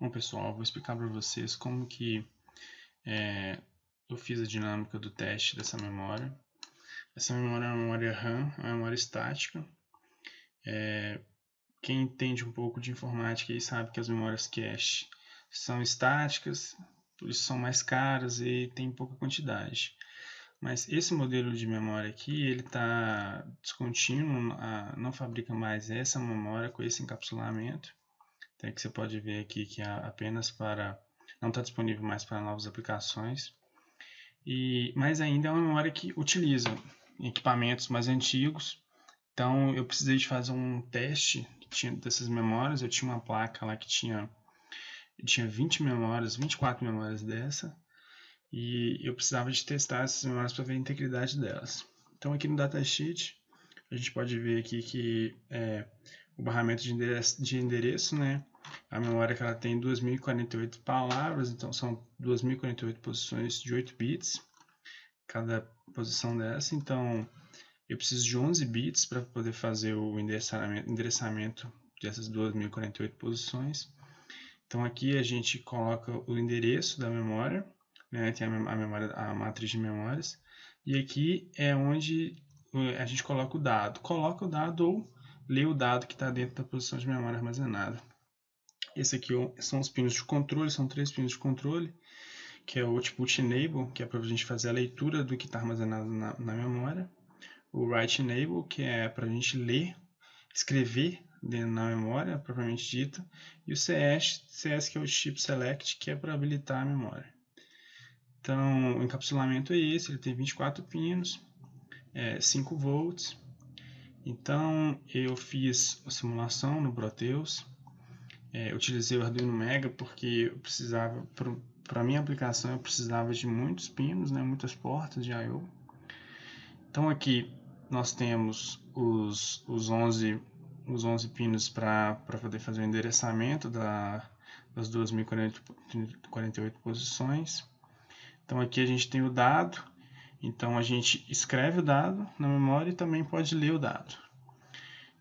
Bom, pessoal, eu vou explicar para vocês como que eu fiz a dinâmica do teste dessa memória. Essa memória é uma memória RAM, é uma memória estática. Quem entende um pouco de informática aí sabe que as memórias cache são estáticas, por isso são mais caras e tem pouca quantidade. Mas esse modelo de memória aqui, ele está descontínuo, não fabrica mais essa memória com esse encapsulamento. Então aqui você pode ver aqui que é apenas para, não está disponível mais para novas aplicações. Mas ainda é uma memória que utiliza equipamentos mais antigos. Então eu precisei de fazer um teste dessas memórias. Eu tinha uma placa lá que tinha 20 memórias, 24 memórias dessa. E eu precisava de testar essas memórias para ver a integridade delas. Então aqui no datasheet a gente pode ver aqui que o barramento de endereço, né? A memória que ela tem 2048 palavras, então são 2048 posições de 8 bits cada posição dessa. Então eu preciso de 11 bits para poder fazer o endereçamento dessas 2048 posições. Então aqui a gente coloca o endereço da memória, né? Tem a matriz de memórias, e aqui é onde a gente coloca o dado. Coloca o dado ou lê o dado que está dentro da posição de memória armazenada. Esse aqui são os pinos de controle, são 3 pinos de controle, que é o Output Enable, que é para a gente fazer a leitura do que está armazenado na memória. O Write Enable, que é para a gente ler, escrever na memória, propriamente dita. E o CS que é o Chip Select, que é para habilitar a memória. Então, o encapsulamento é esse, ele tem 24 pinos, 5 volts. Então, eu fiz a simulação no Proteus. Utilizei o Arduino Mega porque eu precisava, para a minha aplicação, eu precisava de muitos pinos, né, muitas portas de I/O. Então aqui nós temos os 11 pinos para poder fazer o endereçamento das 2048 posições. Então aqui a gente tem o dado, então a gente escreve o dado na memória e também pode ler o dado.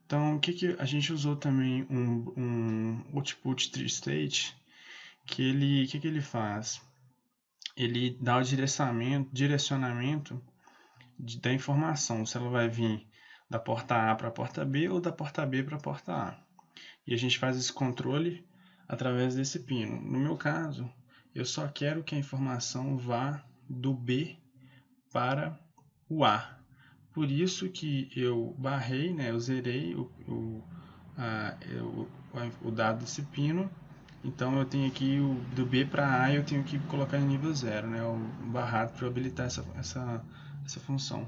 Então, o que a gente usou também um output tree-state, que ele faz? Ele dá o direcionamento da informação, se ela vai vir da porta A para a porta B ou da porta B para a porta A. E a gente faz esse controle através desse pino. No meu caso, eu só quero que a informação vá do B para o A. Por isso que eu barrei, né, eu zerei o dado desse pino. Então eu tenho aqui do B para A, eu tenho que colocar em nível 0, né, o barrado para habilitar essa função.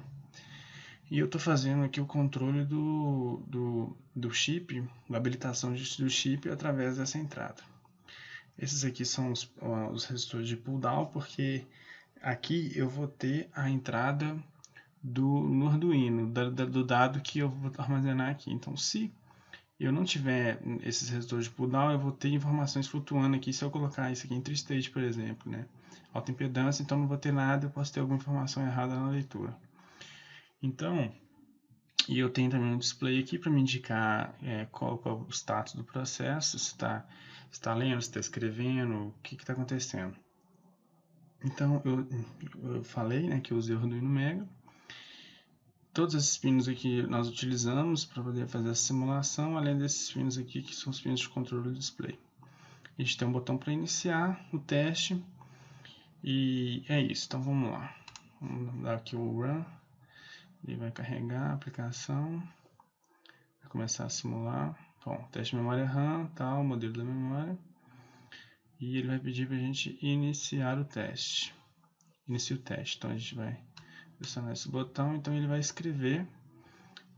E eu estou fazendo aqui o controle do chip, da habilitação do chip através dessa entrada. Esses aqui são os resistores de pull down, porque aqui eu vou ter a entrada no Arduino, do dado que eu vou armazenar aqui. Então, se eu não tiver esses resistores de pull down, eu vou ter informações flutuando aqui. Se eu colocar isso aqui em tri-state, por exemplo, né? Alta impedância, então não vou ter nada, eu posso ter alguma informação errada na leitura. Então, e eu tenho também um display aqui para me indicar qual é o status do processo, se está lendo, se está escrevendo, o que está acontecendo. Então, eu falei, né, que eu usei o Arduino Mega. Todos esses pinos aqui nós utilizamos para poder fazer a simulação, além desses pinos aqui que são os pinos de controle do display. A gente tem um botão para iniciar o teste e é isso. Então vamos lá. Vamos dar aqui o Run. Ele vai carregar a aplicação, vai começar a simular. Bom, teste de memória RAM, tal, modelo da memória. E ele vai pedir para a gente iniciar o teste. Inicia o teste. Então a gente vai pressionar esse botão, então ele vai escrever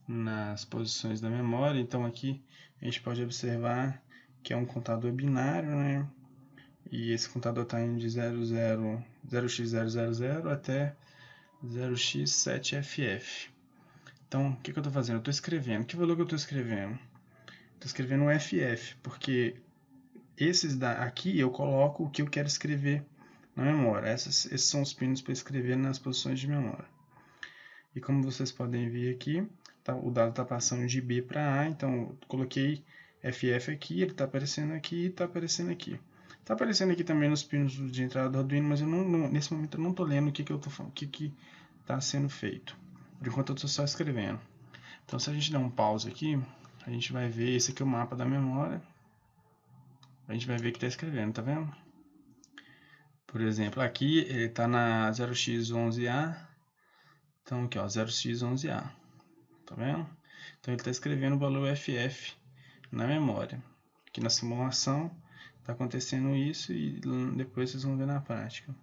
nas posições da memória. Então aqui a gente pode observar que é um contador binário, né? E esse contador está indo de 0x000 até 0x7ff. Então, o que eu estou fazendo? Eu estou escrevendo. Que valor que eu estou escrevendo? Estou escrevendo um FF, porque aqui eu coloco o que eu quero escrever na memória. Esses são os pinos para escrever nas posições de memória. E como vocês podem ver aqui, o dado está passando de B para A, então eu coloquei FF aqui, ele está aparecendo aqui e está aparecendo aqui. Tá aparecendo aqui também nos pinos de entrada do Arduino, mas eu nesse momento eu não tô lendo o que que tá sendo feito. Por enquanto eu tô só escrevendo. Então se a gente der um pause aqui, a gente vai ver, esse aqui é o mapa da memória. A gente vai ver que está escrevendo, tá vendo? Por exemplo, aqui ele está na 0x11A. Então aqui ó, 0x11A. Tá vendo? Então ele está escrevendo o valor FF na memória. Aqui na simulação está acontecendo isso e depois vocês vão ver na prática.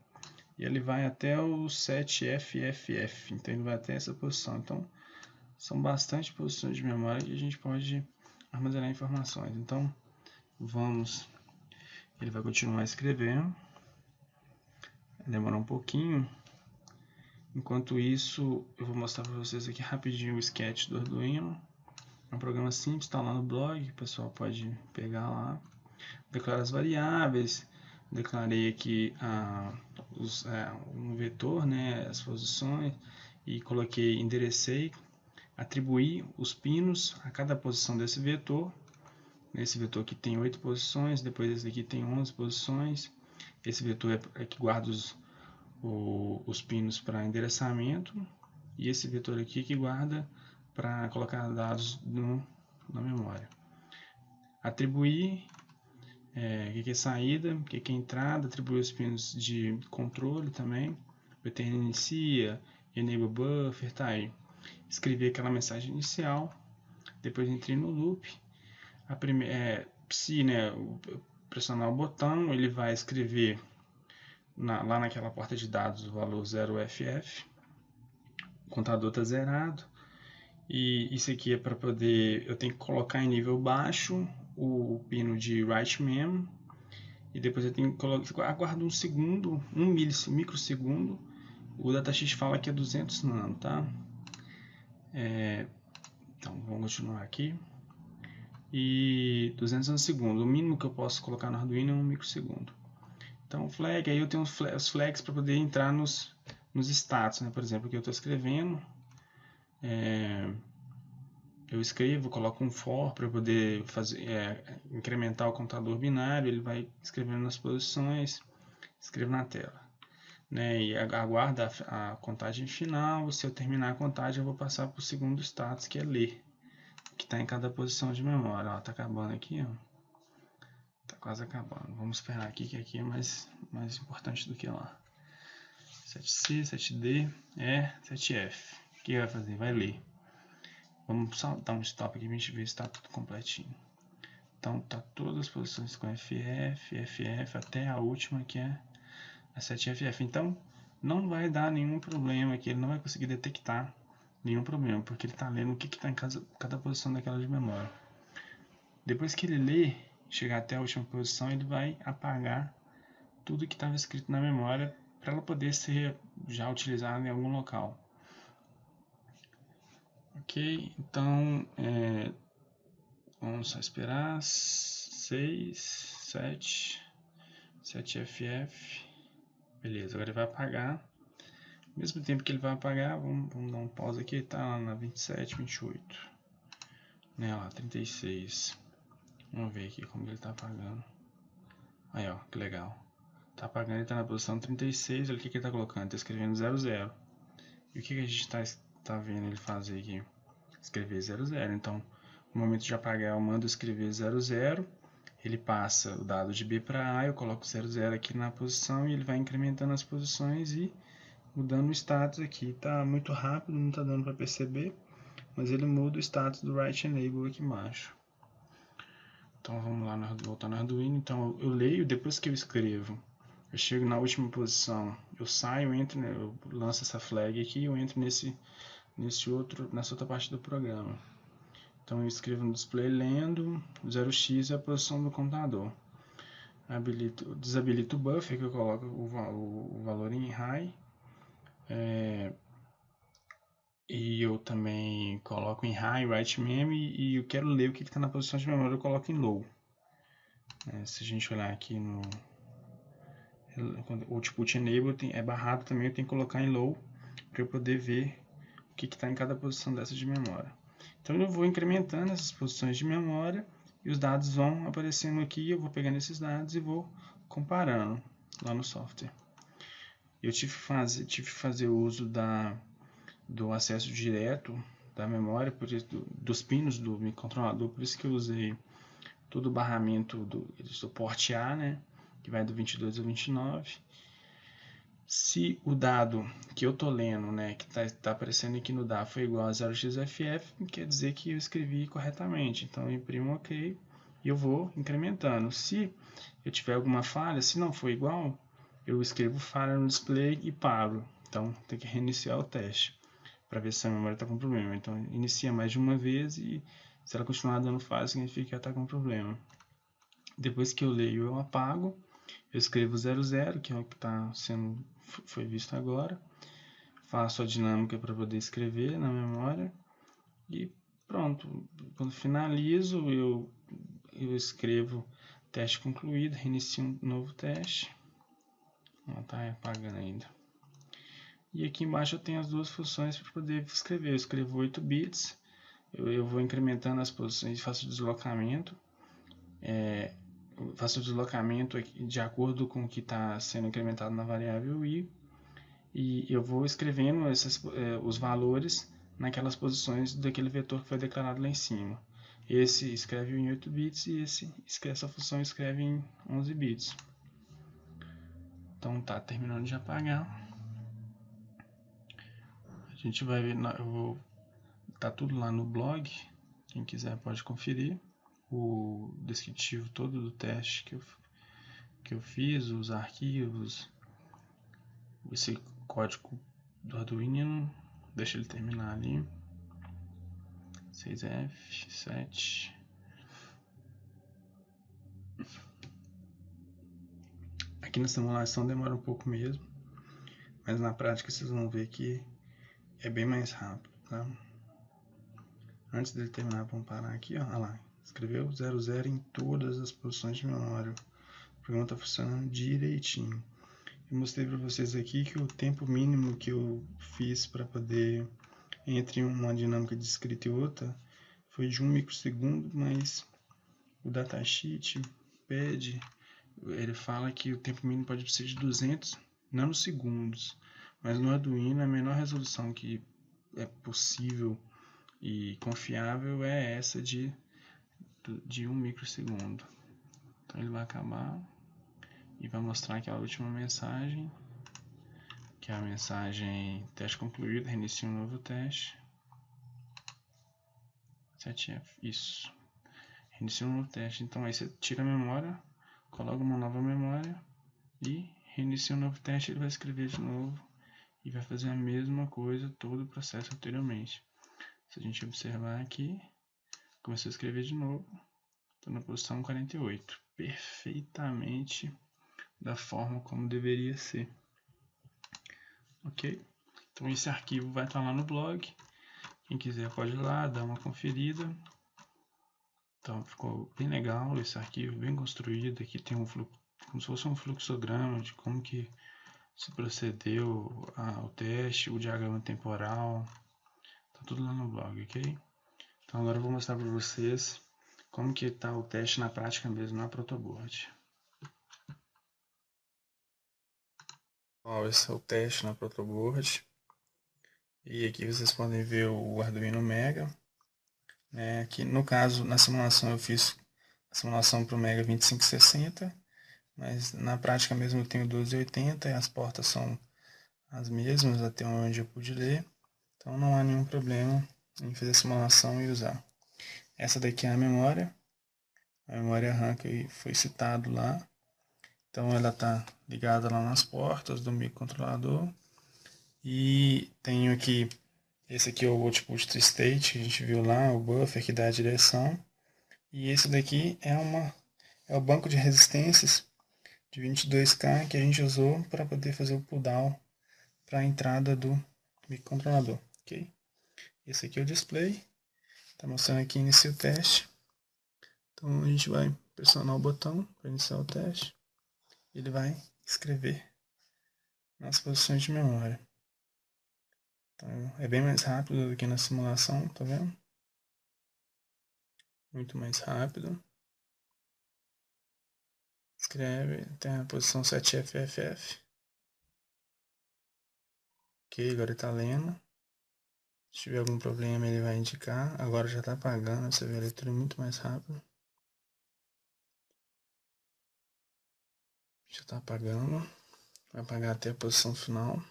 E ele vai até o 7FFF. Então ele vai até essa posição. Então são bastante posições de memória que a gente pode armazenar informações. Então vamos... Ele vai continuar escrevendo. Vai demorar um pouquinho. Enquanto isso, eu vou mostrar para vocês aqui rapidinho o sketch do Arduino. É um programa simples, está lá no blog, o pessoal pode pegar lá. Declarar as variáveis. Declarei aqui um vetor, né, as posições, e coloquei, enderecei, atribuí os pinos a cada posição desse vetor. Esse vetor aqui tem 8 posições, depois esse aqui tem 11 posições. Esse vetor é que guarda os pinos para endereçamento. E esse vetor aqui que guarda para colocar dados na memória. Atribuir, o que é saída, o que é entrada, atribuir os pinos de controle também. Return inicia, enable buffer, tá aí. Escrever aquela mensagem inicial, depois entrei no loop. Se pressionar o botão, ele vai escrever lá naquela porta de dados o valor 0FF. O contador está zerado. E isso aqui é para poder... Eu tenho que colocar em nível baixo o pino de write mem. E depois eu tenho que aguardar um segundo, microsegundo. O datasheet fala que é 200 nano, tá? Então vamos continuar aqui. E 200 nanosegundos, o mínimo que eu posso colocar no Arduino é 1 microsegundo. Então flag, aí eu tenho os flags para poder entrar nos status, né? Por exemplo, aqui eu estou escrevendo, eu escrevo, coloco um for para poder incrementar o contador binário, ele vai escrevendo nas posições, escrevo na tela, né? E aguarda a contagem final. Se eu terminar a contagem, eu vou passar para o segundo status, que é ler, que está em cada posição de memória. Ó, tá acabando aqui, ó. Tá quase acabando. Vamos esperar aqui, que aqui é mais importante do que lá. 7C, 7D, 7F. O que vai fazer? Vai ler. Vamos só dar um stop aqui pra gente ver se está tudo completinho. Então tá todas as posições com FF, FF, até a última que é a 7FF. Então não vai dar nenhum problema aqui, ele não vai conseguir detectar nenhum problema, porque ele está lendo o que está em cada posição daquela de memória. Depois que ele lê, chegar até a última posição, ele vai apagar tudo que estava escrito na memória para ela poder ser já utilizada em algum local. Ok, então vamos só esperar. 6, 7, 7FF. Beleza, agora ele vai apagar. Ao mesmo tempo que ele vai apagar, vamos dar um pause aqui, tá lá na 27, 28. Né, lá, 36. Vamos ver aqui como ele tá apagando. Aí, ó, que legal. Tá apagando, ele tá na posição 36, olha o que ele tá colocando, ele tá escrevendo 00. E o que a gente tá vendo ele fazer aqui? Escrever 00. Então, no momento de apagar, eu mando escrever 00. Ele passa o dado de B para A, eu coloco 00 aqui na posição e ele vai incrementando as posições e mudando o status aqui. Tá muito rápido, não tá dando para perceber, mas ele muda o status do write enable aqui embaixo. Então vamos lá, voltar no Arduino. Então eu leio, depois que eu escrevo, eu chego na última posição, eu saio, entro, eu lanço essa flag aqui, eu entro nessa outra parte do programa. Então eu escrevo no display lendo, 0x é a posição do contador. Desabilito o buffer, que eu coloco o valor em high. E eu também coloco em high, write mem, e eu quero ler o que está na posição de memória, eu coloco em low. Se a gente olhar aqui no output enable, é barrado também, eu tenho que colocar em low para eu poder ver o que está em cada posição dessa de memória. Então eu vou incrementando essas posições de memória e os dados vão aparecendo aqui, eu vou pegando esses dados e vou comparando lá no software. Eu tive que fazer o uso do acesso direto da memória, por isso, dos pinos do microcontrolador, por isso que eu usei todo o barramento do suporte A, né, que vai do 22 ao 29. Se o dado que eu tô lendo, né, que tá aparecendo aqui no dado foi igual a 0xFF, quer dizer que eu escrevi corretamente. Então eu imprimo OK e eu vou incrementando. Se eu tiver alguma falha, se não for igual, eu escrevo falha no display e paro. Então tem que reiniciar o teste para ver se a memória está com problema. Então inicia mais de uma vez e se ela continuar dando falha, significa que ela está com problema. Depois que eu leio, eu apago. Eu escrevo 00, que é o que foi visto agora. Faço a dinâmica para poder escrever na memória. E pronto. Quando finalizo, eu escrevo teste concluído, reinicio um novo teste. Não está apagando ainda. E aqui embaixo eu tenho as duas funções para poder escrever. Eu escrevo 8 bits. Eu vou incrementando as posições e faço o deslocamento. Faço o deslocamento de acordo com o que está sendo incrementado na variável i, e eu vou escrevendo os valores naquelas posições daquele vetor que foi declarado lá em cima. Esse escreve em 8 bits e essa função escreve em 11 bits. Então tá terminando de apagar. A gente vai ver, tá tudo lá no blog, quem quiser pode conferir o descritivo todo do teste que eu fiz, os arquivos, esse código do Arduino, deixa ele terminar ali, 6F, 7. Aqui na simulação demora um pouco mesmo, mas na prática vocês vão ver que é bem mais rápido, tá? Antes dele terminar, vamos parar aqui, ó, olha lá, escreveu 00 em todas as posições de memória. O programa está funcionando direitinho. Eu mostrei para vocês aqui que o tempo mínimo que eu fiz para poder, entre uma dinâmica de escrita e outra, foi de 1 microsegundo, mas o datasheet pede, ele fala que o tempo mínimo pode ser de 200 nanosegundos, mas no Arduino a menor resolução que é possível e confiável é essa de 1 microsegundo. Então ele vai acabar e vai mostrar aquela última mensagem, que é a mensagem teste concluído, reinicie um novo teste. 7F, isso. Reinicie um novo teste. Então aí você tira a memória, coloca uma nova memória e reinicia um novo teste. Ele vai escrever de novo e vai fazer a mesma coisa, todo o processo anteriormente. Se a gente observar aqui, começou a escrever de novo. Estou na posição 48. Perfeitamente da forma como deveria ser. Ok? Então esse arquivo vai estar lá no blog. Quem quiser pode ir lá, dar uma conferida. Então ficou bem legal esse arquivo, bem construído. Aqui tem como se fosse um fluxograma de como que se procedeu ao teste, o diagrama temporal. Tá tudo lá no blog, ok? Então agora eu vou mostrar para vocês como que está o teste na prática mesmo na protoboard. Bom, esse é o teste na protoboard. E aqui vocês podem ver o Arduino Mega. Aqui no caso, na simulação eu fiz a simulação para o Mega 2560, mas na prática mesmo eu tenho 1280 e as portas são as mesmas até onde eu pude ler. Então não há nenhum problema em fazer a simulação e usar. Essa daqui é a memória RAM que foi citado lá. Então ela está ligada lá nas portas do microcontrolador. E tenho aqui, esse aqui é o output to state, que a gente viu lá, o buffer que dá a direção. E esse daqui é o banco de resistências de 22K que a gente usou para poder fazer o pull down para a entrada do microcontrolador. Okay? Esse aqui é o display, está mostrando aqui inicia o teste. Então a gente vai pressionar o botão para iniciar o teste. Ele vai escrever nas posições de memória. Então, é bem mais rápido do que na simulação, tá vendo? Muito mais rápido. Escreve, tem a posição 7FFF. Ok, agora ele tá lendo. Se tiver algum problema ele vai indicar. Agora já tá apagando, você vê a leitura muito mais rápido. Já tá apagando. Vai apagar até a posição final.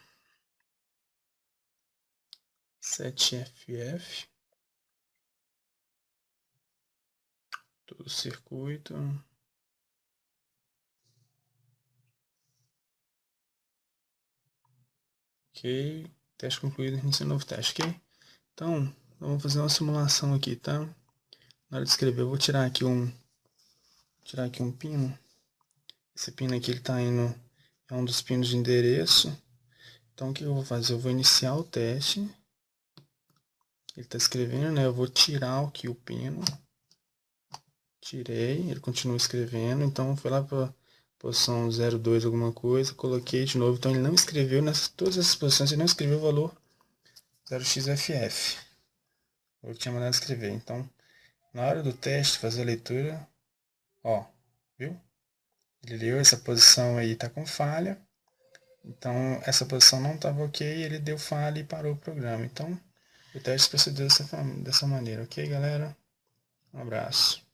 7FF. Todo o circuito. Ok. Teste concluído, inicia um novo teste, ok? Então, vamos fazer uma simulação aqui, tá? Na hora de escrever, eu vou tirar aqui um pino. Esse pino aqui ele tá indo, é um dos pinos de endereço. Então o que eu vou fazer? Eu vou iniciar o teste. Ele está escrevendo, né? Eu vou tirar aqui o pino. Tirei, ele continua escrevendo. Então foi lá para posição 02 alguma coisa, coloquei de novo. Então ele não escreveu nessas todas essas posições, ele não escreveu o valor 0xFF. Eu tinha mandado escrever. Então, na hora do teste, fazer a leitura, ó, viu? Ele leu essa posição aí, tá com falha. Então, essa posição não estava ok, ele deu falha e parou o programa. Então, o teste procedeu dessa maneira, ok, galera? Um abraço.